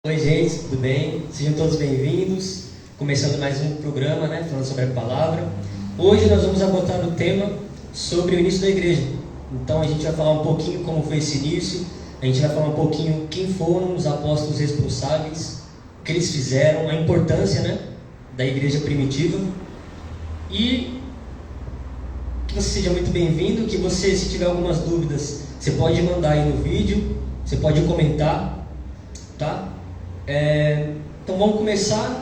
Oi gente, tudo bem? Sejam todos bem-vindos. Começando mais um programa, falando sobre a palavra. Hoje nós vamos abordar o tema sobre o início da igreja. Então a gente vai falar um pouquinho como foi esse início, a gente vai falar um pouquinho quem foram os apóstolos responsáveis, o que eles fizeram, a importância da igreja primitiva. E que você seja muito bem-vindo, que você, se tiver algumas dúvidas, você pode mandar aí no vídeo, você pode comentar, tá? Então vamos começar.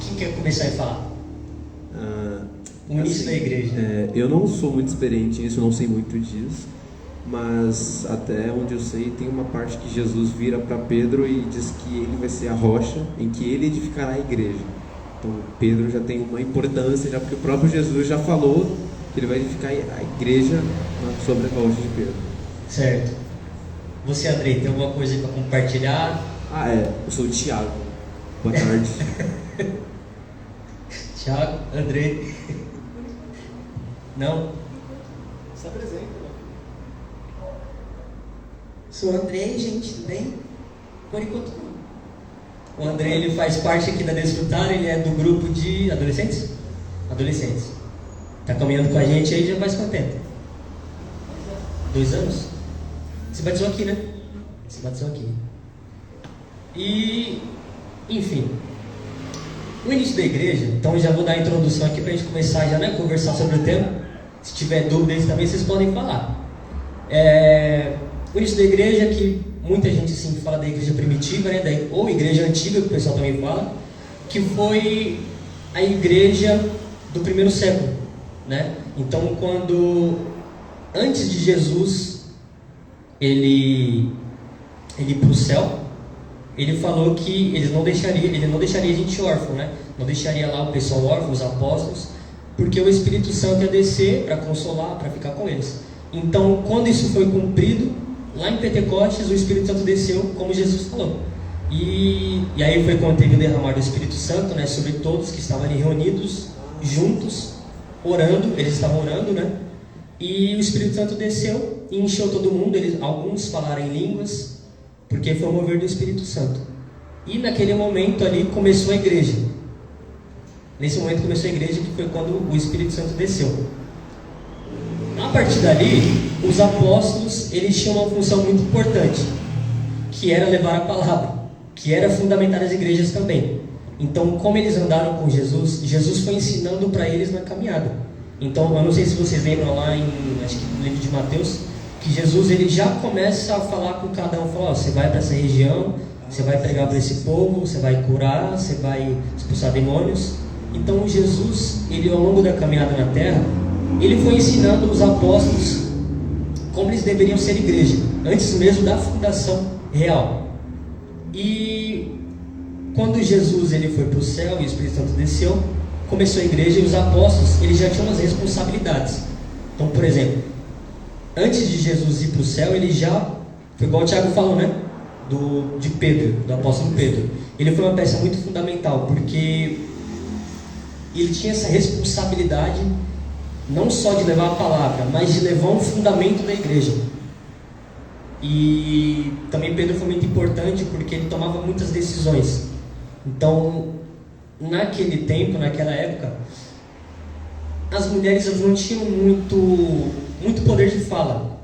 Quem quer começar a falar? O início da igreja. Eu não sou muito experiente nisso, não sei muito disso, mas até onde eu sei tem uma parte que Jesus vira para Pedro e diz que ele vai ser a rocha em que ele edificará a igreja. Então Pedro já tem uma importância, já porque o próprio Jesus já falou que ele vai edificar a igreja sobre a rocha de Pedro. Certo. Você, Andrei, tem alguma coisa para compartilhar? Eu sou o Thiago. Boa tarde. Thiago, Andrei. Não? Se apresenta. Sou o Andrei, gente, tudo bem? Por enquanto não. O Andrei, ele faz parte aqui da Desfrutar, ele é do grupo de adolescentes? Adolescentes. Tá caminhando com a gente aí já faz quanto tempo? 2 anos? Você batizou aqui, né? Você batizou aqui. E, enfim, o início da igreja, então eu já vou dar a introdução aqui para a gente começar já a conversar sobre o tema. Se tiver dúvidas também, vocês podem falar. O início da igreja, que muita gente assim, fala da igreja primitiva, ou igreja antiga, que o pessoal também fala, que foi a igreja do primeiro século, Então, antes de Jesus ele ir para o céu, ele falou que ele não deixaria a gente órfão, Não deixaria lá o pessoal órfão, os apóstolos, porque o Espírito Santo ia descer para consolar, para ficar com eles. Então, quando isso foi cumprido, lá em Pentecostes, o Espírito Santo desceu, como Jesus falou. E aí foi quando teve o derramar do Espírito Santo, sobre todos que estavam ali reunidos, juntos, orando. Eles estavam orando, E o Espírito Santo desceu e encheu todo mundo. Alguns falaram em línguas, porque foi o mover do Espírito Santo. E naquele momento ali começou a igreja. Nesse momento começou a igreja, que foi quando o Espírito Santo desceu. A partir dali, os apóstolos, eles tinham uma função muito importante, que era levar a palavra, que era fundamentar as igrejas também. Então, como eles andaram com Jesus, Jesus foi ensinando para eles na caminhada. Então, eu não sei se vocês lembram lá acho que no livro de Mateus, que Jesus ele já começa a falar com cada um, fala, você vai para essa região, você vai pregar para esse povo, você vai curar, você vai expulsar demônios. Então Jesus, ele ao longo da caminhada na terra, ele foi ensinando os apóstolos como eles deveriam ser igreja, antes mesmo da fundação real. E quando Jesus ele foi para o céu e o Espírito Santo desceu, começou a igreja, e os apóstolos eles já tinham umas responsabilidades. Então, por exemplo, antes de Jesus ir para o céu, ele já, foi igual o Thiago falou, de Pedro, do apóstolo Pedro. Ele foi uma peça muito fundamental, porque ele tinha essa responsabilidade, não só de levar a palavra, mas de levar um fundamento da igreja. E também Pedro foi muito importante, porque ele tomava muitas decisões. Então, naquele tempo, naquela época, as mulheres não tinham muito poder de fala,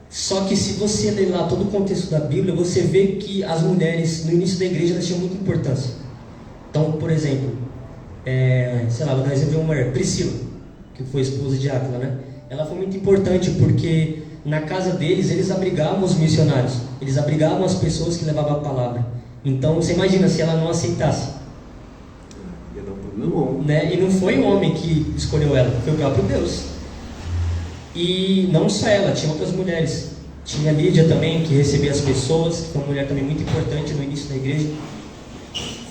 Só que se você ler lá todo o contexto da Bíblia, você vê que as mulheres no início da igreja elas tinham muita importância. Então, por exemplo, vou dar um exemplo de uma mulher, Priscila, que foi esposa de Áquila, Ela foi muito importante porque na casa deles, eles abrigavam os missionários, eles abrigavam as pessoas que levavam a palavra. Então, você imagina se ela não aceitasse. Ia dar problema, E não foi o homem que escolheu ela, foi o próprio Deus. E não só ela, tinha outras mulheres. Tinha Lídia também, que recebia as pessoas, que foi uma mulher também muito importante no início da igreja.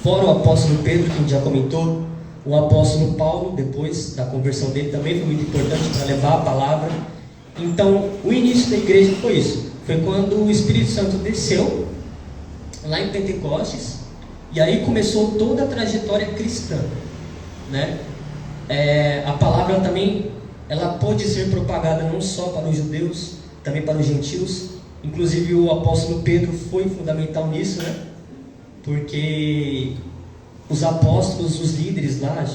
Fora o apóstolo Pedro, que a gente já comentou. O apóstolo Paulo, depois da conversão dele, também foi muito importante para levar a palavra. Então, o início da igreja foi isso. Foi quando o Espírito Santo desceu, lá em Pentecostes, e aí começou toda a trajetória cristã, A palavra também, ela pôde ser propagada não só para os judeus, também para os gentios. Inclusive o apóstolo Pedro foi fundamental nisso, né? Porque os apóstolos, os líderes lá,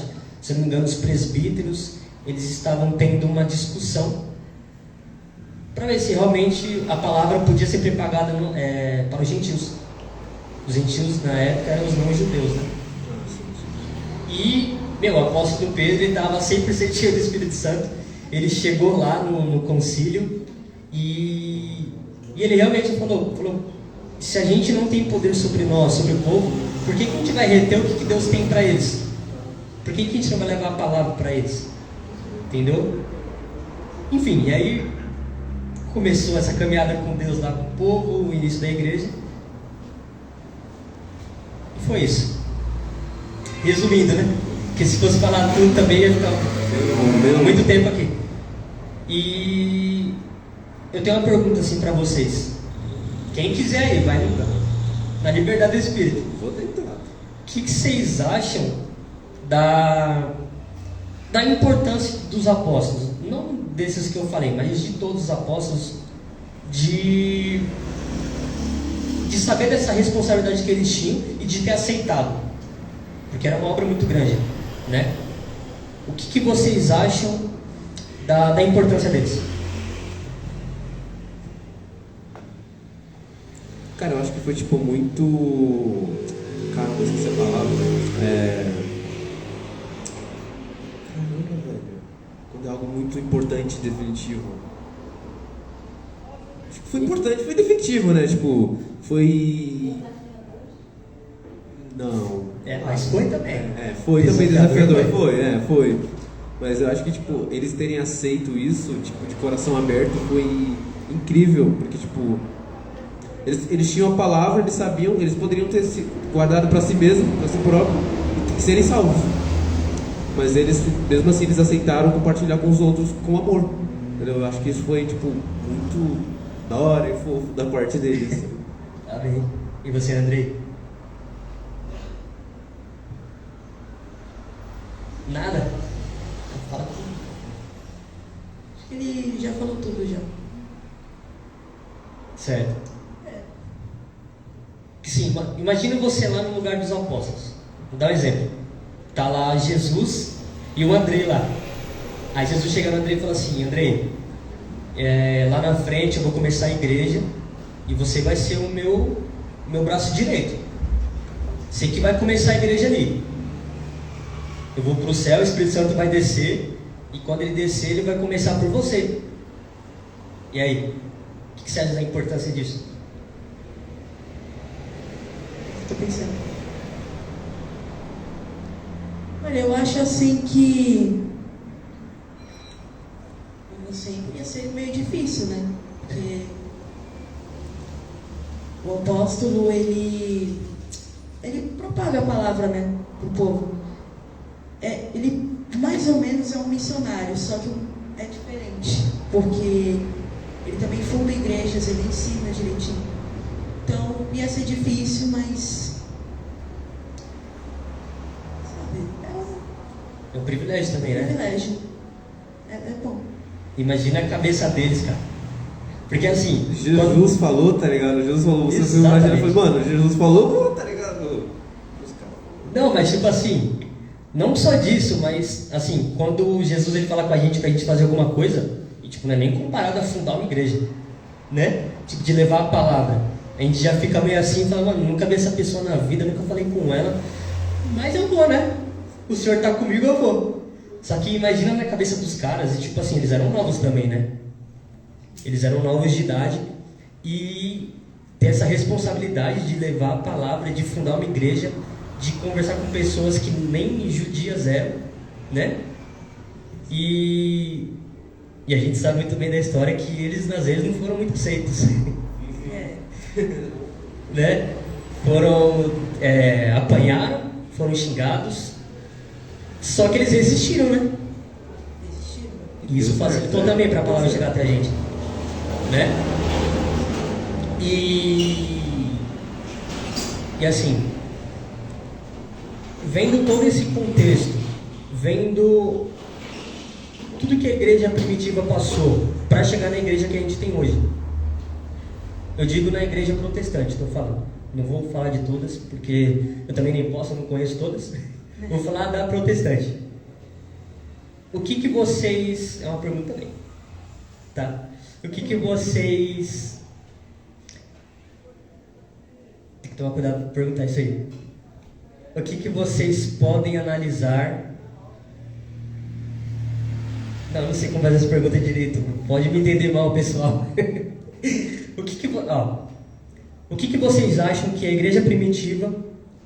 se não me engano, os presbíteros, eles estavam tendo uma discussão para ver se realmente a palavra podia ser propagada para os gentios. Os gentios na época eram os não-judeus, né? E, o apóstolo Pedro estava 100% cheio do Espírito Santo. Ele chegou lá no concílio e ele realmente falou, se a gente não tem poder sobre nós, sobre o povo, por que a gente vai reter o que Deus tem para eles? Por que a gente não vai levar a palavra para eles? Entendeu? Enfim, e aí começou essa caminhada com Deus lá com o povo, o início da igreja. E foi isso. Resumindo, né? Porque se fosse falar tudo também ia ficar muito tempo aqui. E eu tenho uma pergunta assim para vocês. Quem quiser aí, vai na liberdade do Espírito. Vou tentar. O que vocês acham da importância dos apóstolos? Não desses que eu falei, mas de todos os apóstolos, de saber dessa responsabilidade que eles tinham e de ter aceitado, porque era uma obra muito grande, né? O que vocês acham da importância deles? Cara, eu acho que foi tipo muito... Cara, não sei se é a palavra. Caramba, velho. Quando é algo muito importante e definitivo. Acho que foi importante, foi definitivo, né? Tipo, foi... Não. Mas foi também. Foi também desafiador, foi. Mas eu acho que, tipo, eles terem aceito isso, tipo, de coração aberto, foi incrível, porque, tipo, eles tinham a palavra, eles sabiam, eles poderiam ter se guardado para si mesmo, para si próprio, e serem salvos. Mas eles, mesmo assim, eles aceitaram compartilhar com os outros com amor. Entendeu? Eu acho que isso foi, tipo, muito da hora e fofo da parte deles. Amém. E você, Andrei? Nada? Fala tudo. Acho que ele já falou tudo já. Certo. Sim, imagina você lá no lugar dos apóstolos. Vou dar um exemplo. Tá lá Jesus e o Andrei lá. Aí Jesus chega no Andrei e fala assim: Andrei, lá na frente eu vou começar a igreja e você vai ser o meu braço direito. Você que vai começar a igreja ali. Eu vou para o céu, o Espírito Santo vai descer, e quando ele descer, ele vai começar por você. E aí? O que você acha da importância disso? Estou pensando. Olha, eu acho assim que... Eu não sei, ia ser meio difícil, né? Porque o apóstolo, ele propaga a palavra, né, para o povo. Ele mais ou menos é um missionário, só que é diferente, porque ele também funda igrejas, ele ensina direitinho. Então ia ser difícil, mas sabe, é um privilégio também, né? Privilégio. É bom. Imagina a cabeça deles, cara. Porque assim, Jesus falou, tá ligado? Jesus falou, você imagina, foi, mano, Jesus falou, tá ligado? Não, mas tipo assim, não só disso, mas assim, quando Jesus ele fala com a gente pra gente fazer alguma coisa, e tipo, não é nem comparado a fundar uma igreja, né? Tipo, de levar a palavra. A gente já fica meio assim e fala, mano, nunca vi essa pessoa na vida, nunca falei com ela, mas eu vou, né? O Senhor tá comigo, eu vou. Só que imagina na cabeça dos caras, e tipo assim, eles eram novos também, né? Eles eram novos de idade, e ter essa responsabilidade de levar a palavra, de fundar uma igreja, de conversar com pessoas que nem judias eram, né? E a gente sabe muito bem da história que eles, às vezes, não foram muito aceitos. Né? Foram, apanharam, foram xingados, só que eles resistiram, né? E isso facilitou também para a palavra chegar até a gente, né? E assim, vendo todo esse contexto, vendo tudo que a igreja primitiva passou para chegar na igreja que a gente tem hoje, Eu digo na igreja protestante, estou falando. Não vou falar de todas, porque eu também nem posso, eu não conheço todas. Vou falar da protestante. O que vocês... É uma pergunta também. Tá? O que vocês... Tem que tomar cuidado para perguntar isso aí. O que vocês podem analisar... Não sei como fazer essa pergunta direito. Pode me entender mal, pessoal. O que vocês acham que a igreja primitiva,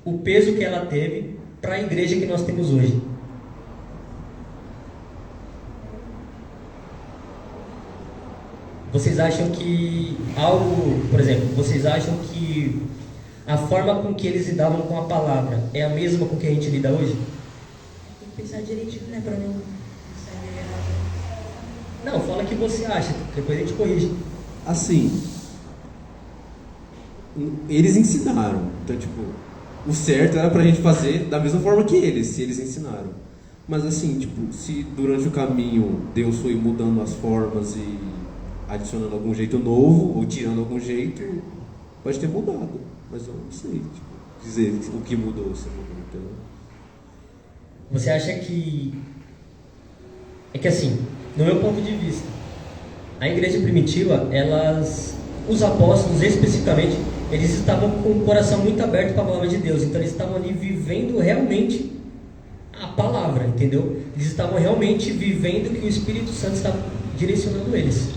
o peso que ela teve para a igreja que nós temos hoje? Vocês acham que algo, por exemplo, vocês acham que a forma com que eles lidavam com a palavra é a mesma com que a gente lida hoje? Tem que pensar direitinho, né, para não sair errado. Não, fala o que você acha, depois a gente corrige. Assim, eles ensinaram. Então, tipo, o certo era pra gente fazer da mesma forma que eles, se eles ensinaram. Mas assim, tipo, se durante o caminho Deus foi mudando as formas e adicionando algum jeito novo, ou tirando algum jeito, pode ter mudado. Mas eu não sei, tipo, dizer o que mudou, se mudou, entendeu? Você acha que... É que assim, no meu ponto de vista, a igreja primitiva, os apóstolos especificamente, eles estavam com o coração muito aberto para a palavra de Deus. Então eles estavam ali vivendo realmente a palavra, entendeu? Eles estavam realmente vivendo que o Espírito Santo estava direcionando eles.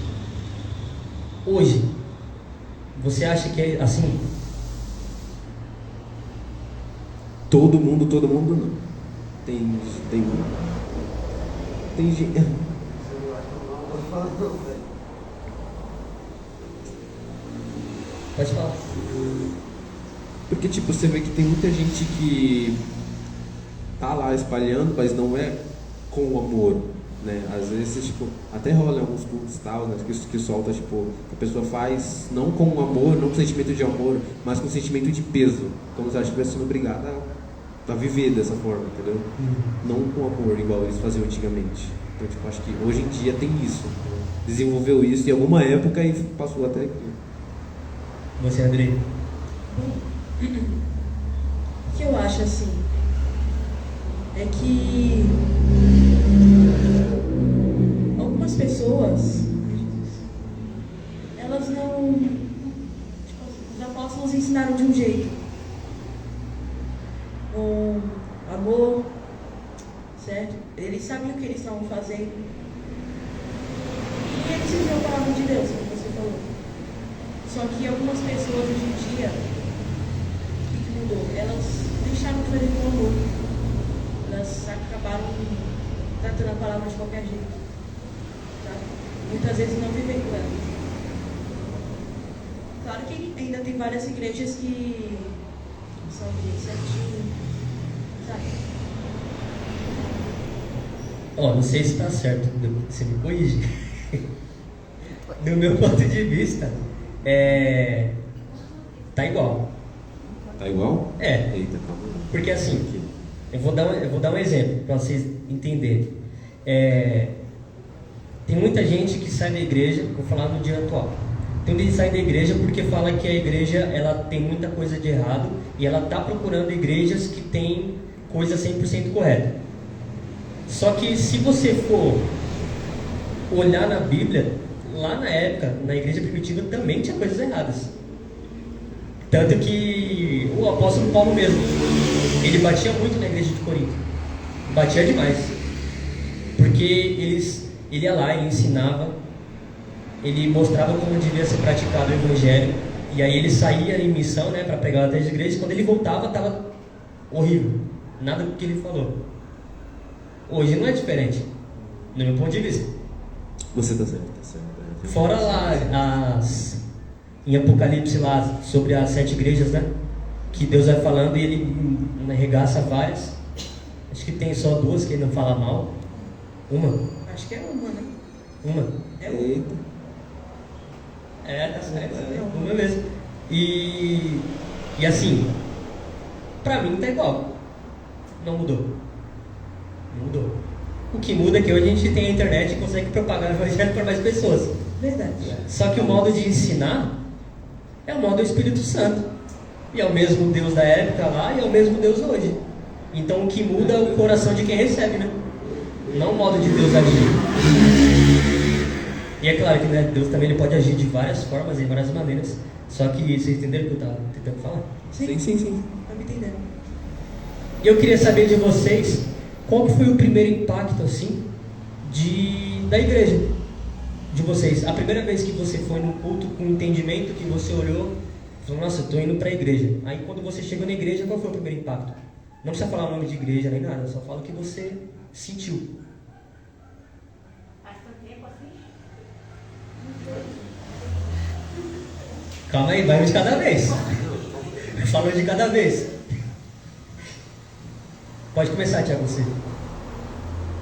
Hoje, você acha que é assim? Todo mundo não. Tem gente... Pode falar. Porque, tipo, você vê que tem muita gente que tá lá espalhando, mas não é com amor, né? Às vezes, tipo, até rola em alguns cultos tal, né? Que solta, tipo, a pessoa faz não com amor, não com sentimento de amor, mas com sentimento de peso. Como se ela estivesse sendo obrigada a viver dessa forma, entendeu? Não com amor, igual eles faziam antigamente. Então, tipo, acho que hoje em dia tem isso. Desenvolveu isso em alguma época e passou até aqui. Você, Andrei? O que eu acho assim é que algumas pessoas, elas não, tipo, os apóstolos ensinaram de um jeito, com amor, certo? Eles sabiam o que eles estavam fazendo e eles viviam a palavra de Deus, como você falou. Só que algumas pessoas hoje em dia, o que mudou? Elas deixaram de fazer com amor. Elas acabaram tratando a palavra de qualquer jeito. Tá? Muitas vezes não vivem com ela. Claro que ainda tem várias igrejas que são de certinho, sabe? Não sei se está certo, você me corrige. No meu ponto de vista, tá igual. Tá igual? É. Eita, calma. Porque assim, eu vou dar um exemplo para vocês entenderem. Tem muita gente que sai da igreja, vou falar no dia atual. Tem muita gente que sai da igreja porque fala que a igreja ela tem muita coisa de errado e ela está procurando igrejas que tem coisa 100% correta. Só que se você for olhar na Bíblia, lá na época, na igreja primitiva também tinha coisas erradas. Tanto que o apóstolo Paulo mesmo, ele batia muito na igreja de Corinto. Batia demais. Porque ele ia lá, ele ensinava, ele mostrava como devia ser praticado o evangelho. E aí ele saía em missão, né, para pregar até as igrejas. Quando ele voltava, estava horrível. Nada do que ele falou. Hoje não é diferente, no meu ponto de vista. Você tá certo, tá certo. Fora lá em Apocalipse lá sobre as 7 igrejas, né? Que Deus vai falando e ele arregaça várias. Acho que tem só 2 que ele não fala mal. Uma? Acho que é uma, né? Uma. É uma. Eita. Tá certo. Uma mesmo. E assim, pra mim tá igual. Não mudou. Não mudou. O que muda é que hoje a gente tem a internet e consegue propagar o evangelho para mais pessoas. Verdade. Só que o modo de ensinar é o modo do Espírito Santo. E é o mesmo Deus da época lá e é o mesmo Deus hoje. Então o que muda é o coração de quem recebe, né? Não o modo de Deus agir. E é claro que, né, Deus também ele pode agir de várias formas, de várias maneiras. Só que vocês entenderam o que eu estava tentando falar? Sim. Tá me entendendo? E eu queria saber de vocês, qual que foi o primeiro impacto, assim, da igreja? De vocês. A primeira vez que você foi no culto com entendimento, que você olhou, falou, nossa, eu estou indo para a igreja. Aí quando você chegou na igreja, qual foi o primeiro impacto? Não precisa falar o nome de igreja nem nada, só fala o que você sentiu. Faz tanto tempo assim? Calma aí, vai um de cada vez. Fala um de cada vez. Pode começar, Tiago, você.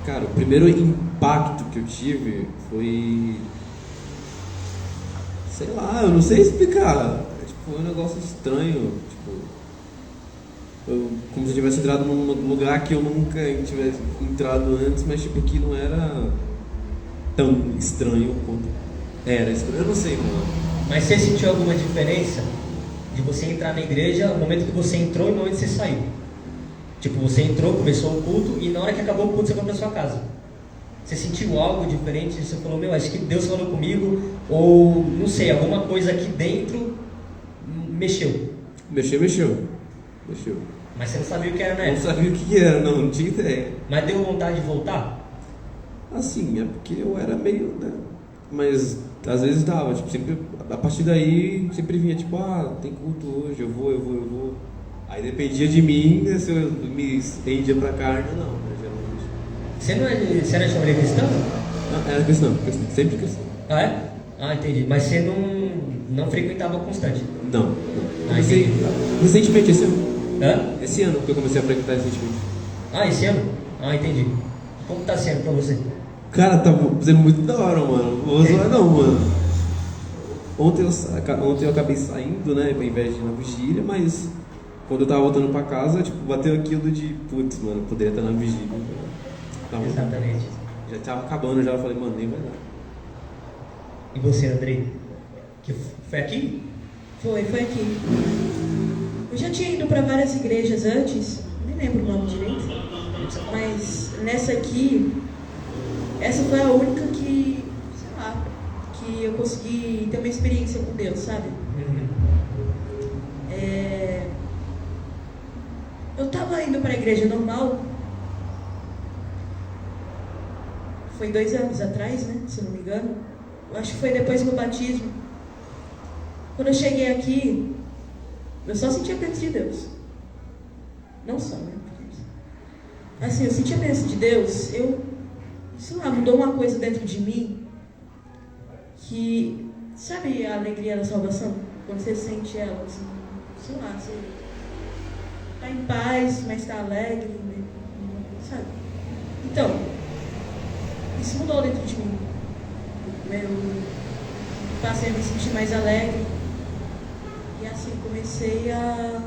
Cara, o primeiro impacto que eu tive foi... Sei lá, eu não sei explicar. Foi um negócio estranho, como se eu tivesse entrado num lugar que eu nunca tivesse entrado antes, mas que não era tão estranho quanto era estranho. Eu não sei, mano. Mas você sentiu alguma diferença de você entrar na igreja no momento que você entrou e no momento que você saiu? Tipo, você entrou, começou o culto e na hora que acabou o culto você foi pra sua casa. Você sentiu algo diferente? Você falou, meu, acho que Deus falou comigo, ou não sei, alguma coisa aqui dentro mexeu. Mexeu. Mas você não sabia o que era, né? Não sabia o que era, não tinha ideia. Mas deu vontade de voltar? Assim, é porque eu era meio, né? Mas às vezes dava, tipo, sempre, a partir daí sempre vinha, tipo, tem culto hoje, eu vou. Aí dependia de mim, né, se eu me rendia pra carne ou não, né, geralmente. Você era chamado cristão? Não, era cristão, sempre cristão. Ah, é? Ah, entendi. Mas você não frequentava constante? Não. Comecei recentemente, esse ano. Hã? Esse ano que eu comecei a frequentar recentemente. Ah, esse ano? Ah, entendi. Como tá sendo pra você? Cara, tá sendo muito da hora, mano. Vou zoar não, mano. Ontem eu acabei saindo, né, ao invés de ir na vigília, mas quando eu tava voltando pra casa, tipo, bateu aquilo de, putz, mano, poderia estar na vigília. Exatamente. Já tava acabando, já eu falei, mano, nem vai dar. E você, Andrei? Que foi aqui? Foi aqui. Eu já tinha ido para várias igrejas antes, nem lembro o nome direito, mas nessa aqui, essa foi a única que, sei lá, que eu consegui ter uma experiência com Deus, sabe? Eu tava indo para a igreja normal, foi 2 anos atrás, né, se não me engano, eu acho que foi depois do meu batismo. Quando eu cheguei aqui, eu só sentia a presença de Deus. Não só, né? Assim, eu sentia a presença de Deus, sei lá, mudou uma coisa dentro de mim que, sabe a alegria da salvação? Quando você sente ela, assim, sei lá, você tá em paz, mas tá alegre, né? Sabe? Então, isso mudou dentro de mim. Eu passei a me sentir mais alegre. E assim, comecei a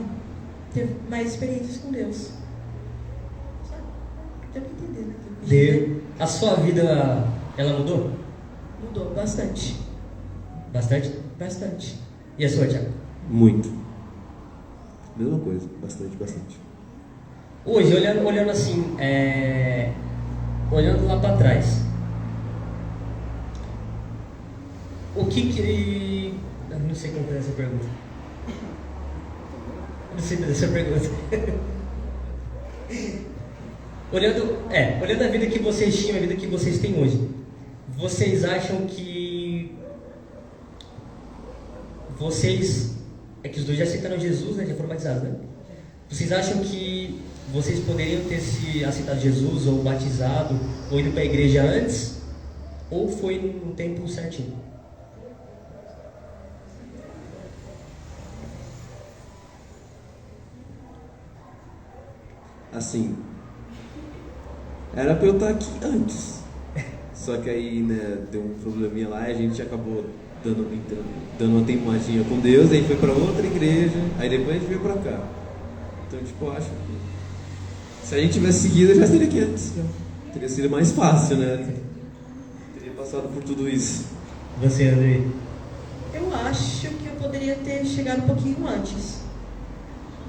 ter mais experiências com Deus. Sabe? Deu pra entender, né? Deu. A sua vida, ela mudou? Mudou bastante. Bastante? Bastante. E a sua, Thiago? Muito. Mesma coisa, bastante. Hoje, olhando assim, olhando lá para trás, o que... Eu não sei como fazer essa pergunta. Eu não sei fazer essa pergunta. Olhando a vida que vocês tinham, a vida que vocês têm hoje, vocês acham que vocês... É que os dois já aceitaram Jesus, né? Já foram batizados, né? Vocês acham que vocês poderiam ter se aceitado Jesus, ou batizado, ou ido para a igreja antes? Ou foi no tempo certinho? Assim, era pra eu estar aqui antes. Só que aí, né, deu um probleminha lá e a gente acabou dando uma teimadinha com Deus, aí foi pra outra igreja, aí depois a gente veio pra cá. Então, tipo, eu acho que se a gente tivesse seguido, eu já seria aqui antes. Já. Teria sido mais fácil, né? Teria passado por tudo isso. Você, Andrei? Eu acho que eu poderia ter chegado um pouquinho antes.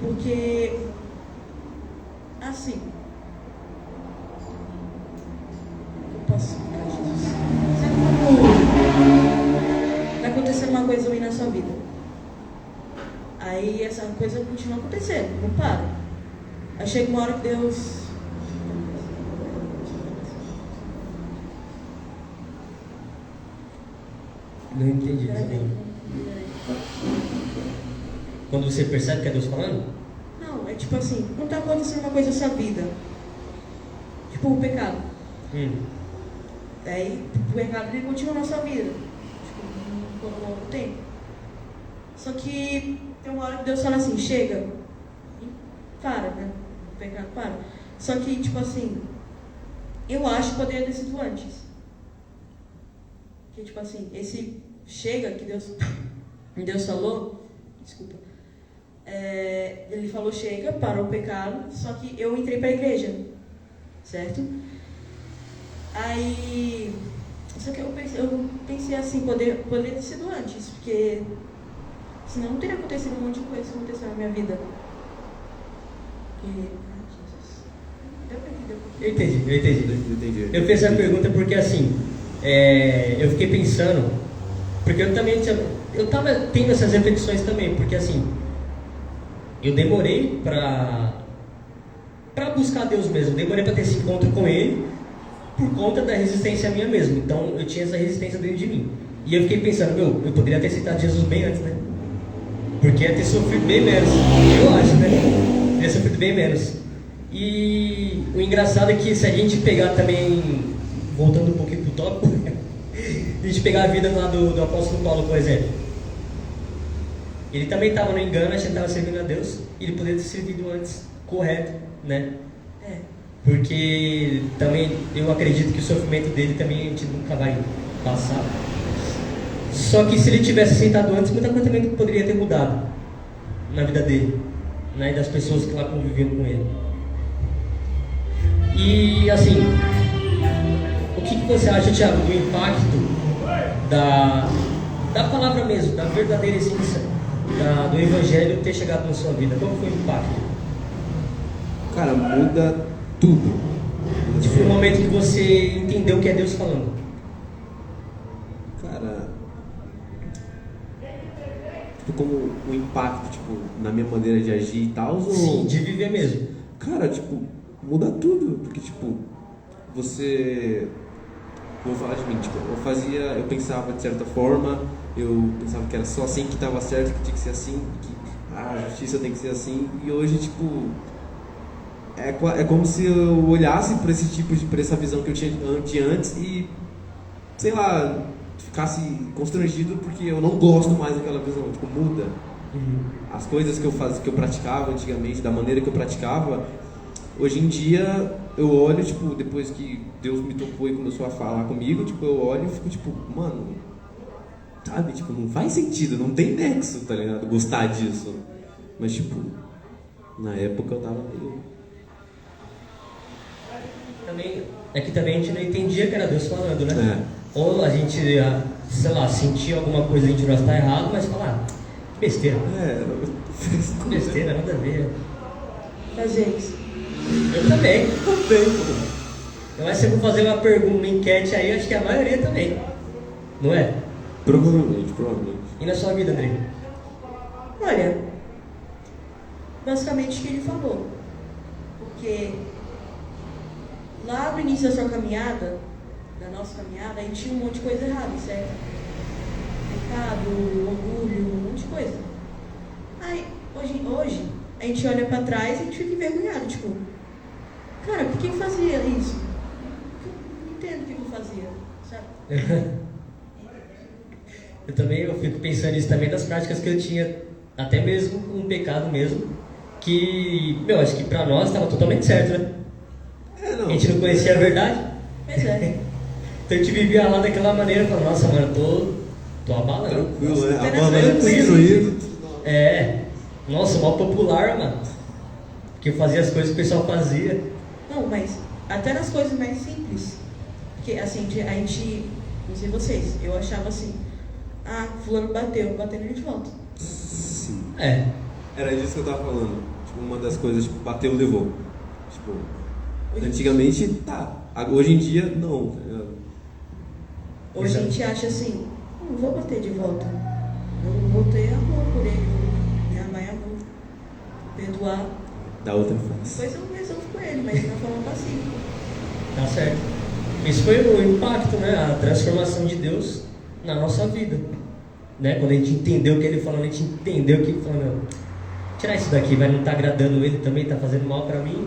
Porque, assim, eu posso explicar, Jesus? Sabe quando vai acontecer uma coisa ruim na sua vida? Aí essa coisa continua acontecendo, não para. Aí chega uma hora que Deus... Não entendi. Quando você percebe que é Deus falando? Não, é tipo assim, não tá acontecendo uma coisa na sua vida. Tipo o pecado. Aí o pecado ele continua na sua vida. Tipo, por um longo tempo. Só que tem uma hora que Deus fala assim, chega. E para, né? O pecado para. Só que, tipo assim, eu acho que poderia ter sido antes. Que tipo assim, esse chega que Deus falou, desculpa, ele falou chega, parou o pecado, só que eu entrei para a igreja, certo? Aí, só que eu pensei assim, poderia ter sido antes, porque senão não teria acontecido um monte de coisa que aconteceu na minha vida. Deu pra entender um pouquinho? Eu entendi. Eu fiz essa pergunta porque assim, eu fiquei pensando, porque eu tava tendo essas reflexões também, porque assim, eu demorei pra buscar Deus mesmo, demorei pra ter esse encontro com Ele, por conta da resistência minha mesmo, então eu tinha essa resistência dentro de mim, e eu fiquei pensando, eu poderia ter aceitado Jesus bem antes, né, porque ia ter sofrido bem menos, eu acho, né, ia ter sofrido bem menos, e o engraçado é que se a gente pegar também, voltando um pouquinho pro tópico, a gente pegar a vida lá do apóstolo Paulo, por exemplo. Ele também estava no engano, achando que estava servindo a Deus, e ele poderia ter servido antes, correto, né? Porque também eu acredito que o sofrimento dele também a gente nunca vai passar. Só que se ele tivesse aceitado antes, muita coisa também poderia ter mudado na vida dele, né? E das pessoas que lá conviviam com ele. E assim, o que você acha, Thiago, do impacto da palavra mesmo, da verdadeira essência do Evangelho ter chegado na sua vida? Qual foi o impacto? Cara, muda tudo. Tipo, o momento que você entendeu que é Deus falando. Cara, tipo, como o impacto, tipo, na minha maneira de agir e tal, ou... Sim, de viver mesmo. Cara, tipo, muda tudo, porque, tipo, você... Vou falar de mim, tipo, eu pensava de certa forma, eu pensava que era só assim que estava certo, que tinha que ser assim, que a justiça tem que ser assim, e hoje, tipo, é como se eu olhasse por essa visão que eu tinha antes e, sei lá, ficasse constrangido porque eu não gosto mais daquela visão, tipo, muda. As coisas que eu praticava antigamente, da maneira que eu praticava, hoje em dia eu olho, tipo, depois que Deus me tocou e começou a falar comigo, tipo, eu olho e fico tipo, mano, sabe, tipo, não faz sentido, não tem nexo, tá ligado, gostar disso. Mas, tipo, na época eu tava meio... Também a gente não entendia que era Deus falando, né? Ou a gente, sei lá, sentia alguma coisa, a gente não está errado, mas falar, besteira. Besteira, nada a ver. Fazer isso. Eu também. Eu acho que eu vou fazer uma pergunta, uma enquete aí, acho que a maioria também. Não é? Provavelmente. E na sua vida, André? Olha, basicamente o que ele falou. Porque lá no início da sua caminhada, da nossa caminhada, a gente tinha um monte de coisa errada, certo? Pecado, orgulho, um monte de coisa. Aí, hoje a gente olha pra trás e a gente fica envergonhado, tipo, cara, por que fazia isso? Eu não entendo o que eu fazia, sabe? Eu fico pensando nisso também, das práticas que eu tinha, até mesmo com um pecado mesmo, que, acho que pra nós estava totalmente certo, né? A gente não conhecia a verdade. Pois é. Então a gente vivia lá daquela maneira, falando, nossa, mano, tô abalando. Tranquilo, né? Abalando, destruído. Nossa, mal popular, mano. Porque eu fazia as coisas que o pessoal fazia. Não, mas até nas coisas mais simples. Porque assim, a gente, não sei vocês, eu achava assim, Ah, fulano bateu, batendo ele de volta. Sim. É. Era disso que eu tava falando. Tipo, uma das coisas, tipo, bateu, levou. Tipo, antigamente, tá. Hoje em dia, não. Tá ligado? Hoje a gente acha assim, não vou bater de volta. Eu vou ter amor por ele, vou me amar e amor. Perdoar. Da outra face. Depois eu resolvo com ele, mas de uma forma pacífica. Tá certo. Isso foi o impacto, né? A transformação de Deus na nossa vida. Né? Quando a gente entendeu o que ele falou, a gente entendeu que falou, meu, tirar isso daqui, vai não tá agradando ele também, tá fazendo mal pra mim,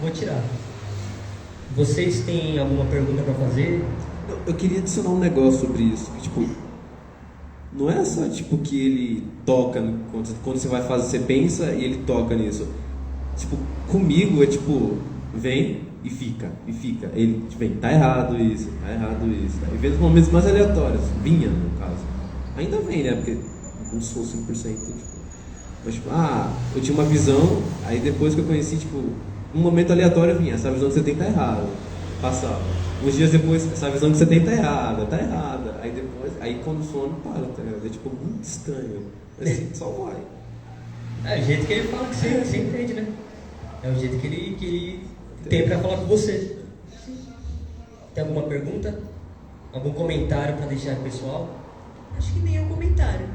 vou tirar. Vocês têm alguma pergunta pra fazer? Eu queria adicionar um negócio sobre isso. Que, tipo, não é só tipo que ele toca quando você vai fazer, você pensa e ele toca nisso. Tipo, comigo é tipo, vem e fica. Ele vem, tá errado isso. Tá? E vem nos momentos mais aleatórios, vinha no caso. Ainda vem, né? Porque não sou 100%. Tipo, mas tipo, eu tinha uma visão, aí depois que eu conheci, tipo, um momento aleatório vinha, essa visão que você tem tá errada. Passava. Uns dias depois, essa visão que você tem tá errada. Aí depois, aí quando o sono para, tá ligado? É tipo muito estranho. Mas só vai. É o jeito que ele fala que você entende, né? É o jeito que ele tem pra falar com você. Tem alguma pergunta? Algum comentário pra deixar pessoal? Acho que nenhum comentário.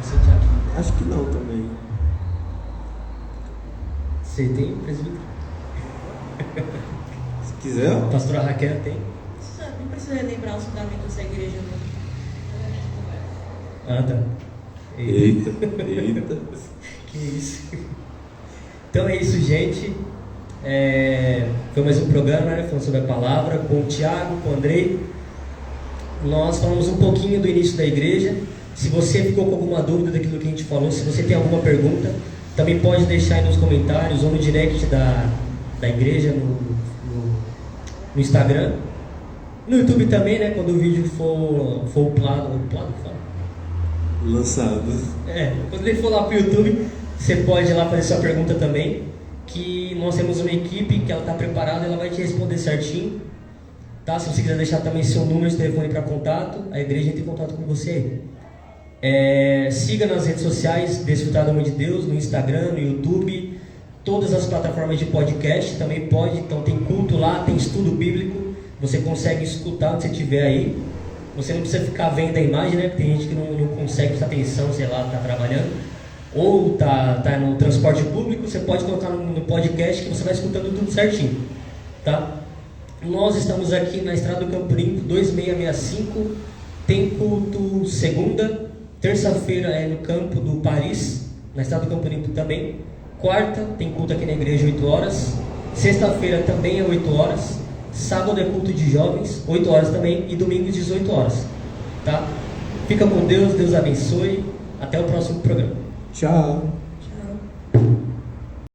Você, Thiago? Acho que não também. Você tem, presbítero? Se quiser. A pastora Raquel tem? Não precisa relembrar os fundamentos da igreja, não. Ah, tá. Eita. Que isso. Então é isso, gente. Foi mais um programa, né? Falando sobre a palavra com o Thiago, com o Andrei. Nós falamos um pouquinho do início da igreja. Se você ficou com alguma dúvida daquilo que a gente falou, se você tem alguma pergunta, também pode deixar aí nos comentários ou no direct da igreja, no Instagram. No YouTube também, né? Quando o vídeo for upload, Lançado. quando ele for lá pro YouTube, você pode ir lá fazer sua pergunta também. Que nós temos uma equipe que ela está preparada, ela vai te responder certinho. Tá? Se você quiser deixar também seu número de telefone para contato, a igreja entra em contato com você aí. Siga nas redes sociais, Desfrutar do Amor de Deus, no Instagram, no YouTube, todas as plataformas de podcast também pode. Então tem culto lá, tem estudo bíblico, você consegue escutar onde você estiver aí. Você não precisa ficar vendo a imagem, né? Porque tem gente que não consegue prestar atenção, sei lá, tá trabalhando. Ou tá no transporte público, você pode colocar no podcast que você vai escutando tudo certinho. Tá? Nós estamos aqui na Estrada do Campo Limpo, 2665, tem culto segunda, terça-feira é no campo do Paris, na Estrada do Campo Limpo também, quarta tem culto aqui na igreja 8 horas, sexta-feira também é 8 horas, sábado é culto de jovens, 8 horas também, e domingo 18 horas. Tá? Fica com Deus, Deus abençoe, até o próximo programa. Tchau.